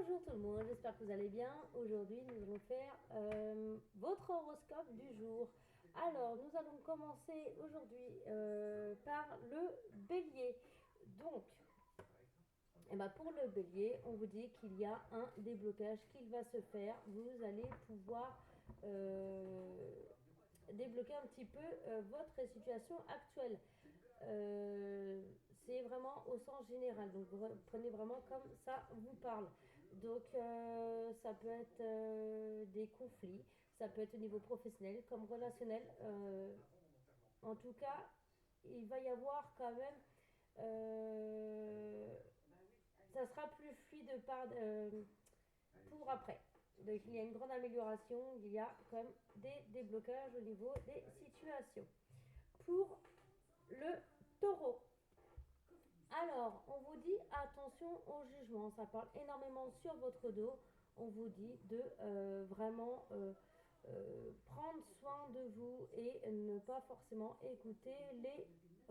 Bonjour tout le monde, j'espère que vous allez bien. Aujourd'hui, nous allons faire votre horoscope du jour. Alors, nous allons commencer aujourd'hui par le bélier. Donc, pour le bélier, on vous dit qu'il y a un déblocage qui va se faire. Vous allez pouvoir débloquer un petit peu votre situation actuelle. C'est vraiment au sens général, donc prenez vraiment comme ça vous parle. Donc ça peut être des conflits, ça peut être au niveau professionnel comme relationnel. En tout cas, il va y avoir quand même, euh, ça sera plus fluide pour après. Donc il y a une grande amélioration, il y a quand même des déblocages au niveau des situations. Pour le taureau, alors, on vous dit attention au jugement, ça parle énormément sur votre dos. On vous dit de vraiment prendre soin de vous et ne pas forcément écouter les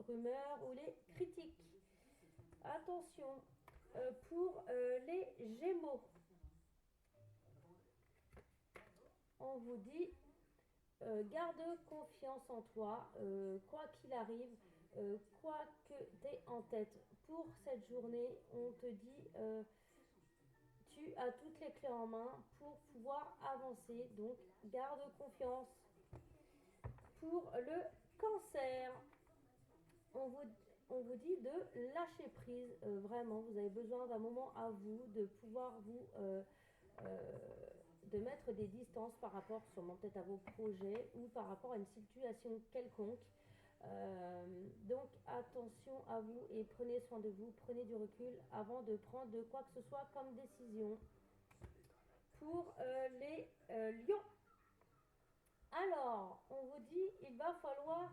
rumeurs ou les critiques. Attention, pour les gémeaux, on vous dit garde confiance en toi, quoi qu'il arrive, quoi que tu aies en tête. Pour cette journée, on te dit tu as toutes les clés en main pour pouvoir avancer. Donc, garde confiance. Pour le cancer, on vous, on vous dit de lâcher prise. Vraiment, vous avez besoin d'un moment à vous, de pouvoir vous... euh, de mettre des distances par rapport sûrement peut-être à vos projets ou par rapport à une situation quelconque. Donc attention à vous et prenez soin de vous, prenez du recul avant de prendre de quoi que ce soit comme décision. Pour les lions, alors on vous dit il va falloir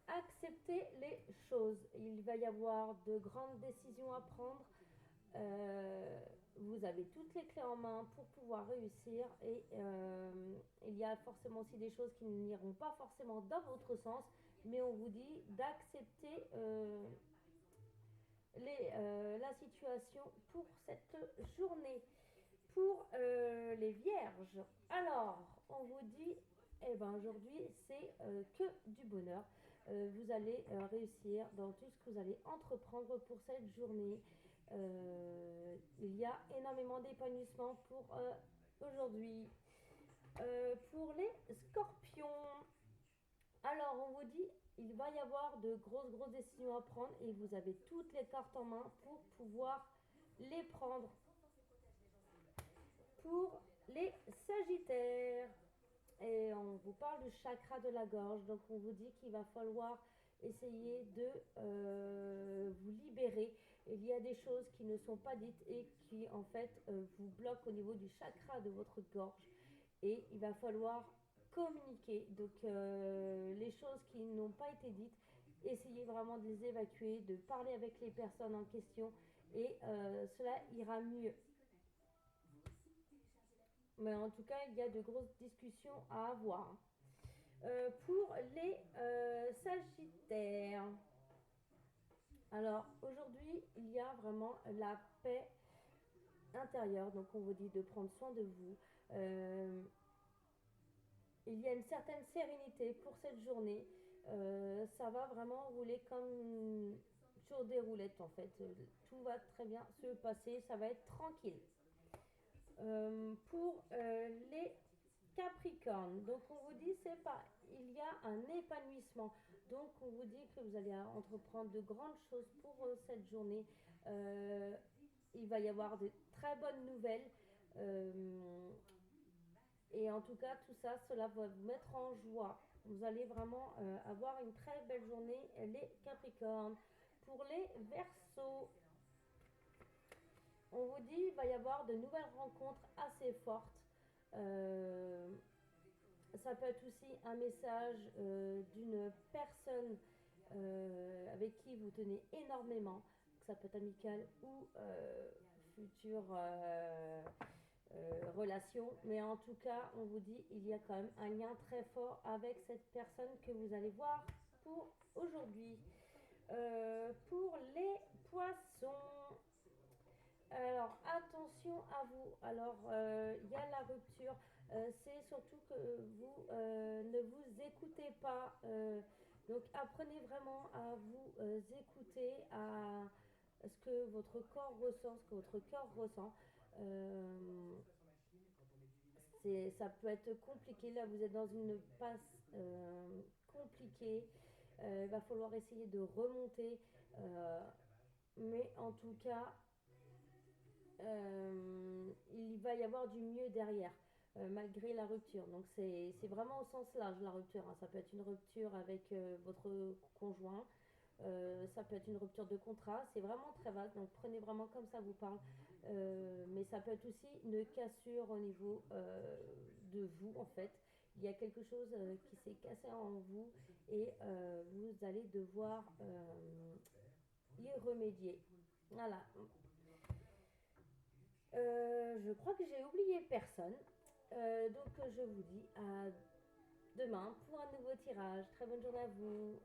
accepter les choses. Il va y avoir de grandes décisions à prendre. Euh, Vous avez toutes les clés en main pour pouvoir réussir et il y a forcément aussi des choses qui n'iront pas forcément dans votre sens, mais on vous dit d'accepter la situation pour cette journée. Pour les vierges, alors on vous dit, eh ben aujourd'hui c'est que du bonheur. Vous allez réussir dans tout ce que vous allez entreprendre pour cette journée. Il y a énormément d'épanouissement pour aujourd'hui. Pour les scorpions, alors on vous dit, il va y avoir de grosses décisions à prendre et vous avez toutes les cartes en main pour pouvoir les prendre. Pour les sagittaires, et on vous parle du chakra de la gorge, donc on vous dit qu'il va falloir essayer de vous libérer. Il y a des choses qui ne sont pas dites et qui en fait vous bloquent au niveau du chakra de votre gorge et il va falloir communiquer. Donc les choses qui n'ont pas été dites, essayez vraiment de les évacuer, de parler avec les personnes en question et cela ira mieux. Mais en tout cas, il y a de grosses discussions à avoir. Pour les Sagittaires, alors aujourd'hui, il y a vraiment la paix intérieure. Donc on vous dit de prendre soin de vous. Il y a une certaine sérénité pour cette journée. Ça va vraiment rouler comme sur des roulettes en fait. Tout va très bien se passer. Ça va être tranquille. Pour les Capricorne, donc on vous dit c'est pas, il y a un épanouissement. Donc on vous dit que vous allez entreprendre de grandes choses pour cette journée. Euh, il va y avoir de très bonnes nouvelles. Euh, et en tout cas, tout ça, cela va vous mettre en joie. Vous allez vraiment avoir une très belle journée, les Capricornes. Pour les Verseaux, on vous dit il va y avoir de nouvelles rencontres assez fortes. Euh, Ça peut être aussi un message d'une personne avec qui vous tenez énormément. Ça peut être amical ou future relation. Mais en tout cas, on vous dit il y a quand même un lien très fort avec cette personne que vous allez voir pour aujourd'hui. Pour les poissons, Alors, attention à vous. Alors, il y a la rupture. C'est surtout que vous ne vous écoutez pas. Donc, apprenez vraiment à vous écouter, à ce que votre corps ressent, ce que votre cœur ressent. Euh, ça peut être compliqué. Là, vous êtes dans une passe compliquée. Il va falloir essayer de remonter. Euh, mais en tout cas, il va y avoir du mieux derrière, malgré la rupture. Donc c'est vraiment au sens large la rupture, hein. Ça peut être une rupture avec votre conjoint, ça peut être une rupture de contrat, c'est vraiment très vaste, donc prenez vraiment comme ça vous parle. Mais ça peut être aussi une cassure au niveau de vous en fait. Il y a quelque chose qui s'est cassé en vous et vous allez devoir y remédier. Voilà. Je crois que j'ai oublié personne. Donc je vous dis à demain pour un nouveau tirage. Très bonne journée à vous.